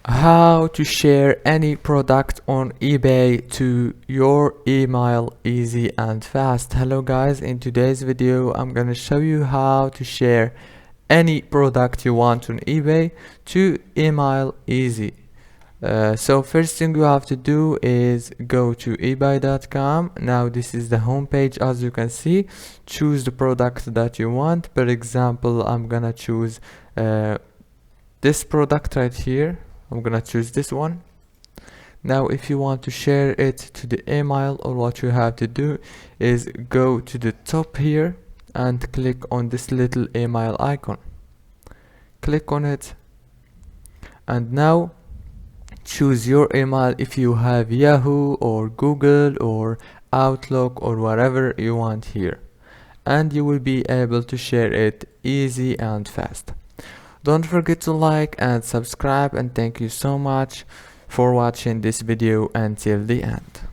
How to share any product on eBay to your email easy and fast. Hello guys, in today's video I'm gonna show you how to share any product you want on eBay to email easy. So first thing you have to do is go to ebay.com. Now this is the home page. As you can see, choose the product that you want. For example, I'm gonna choose this product right here. I'm gonna choose this one. Now if you want to share it to the email, or what you have to do is go to the top here and click on this little email icon. Click on it, and now choose your email if you have Yahoo or Google or Outlook or whatever you want here, and you will be able to share it easy and fast. Don't forget to like and subscribe, and thank you so much for watching this video until the end.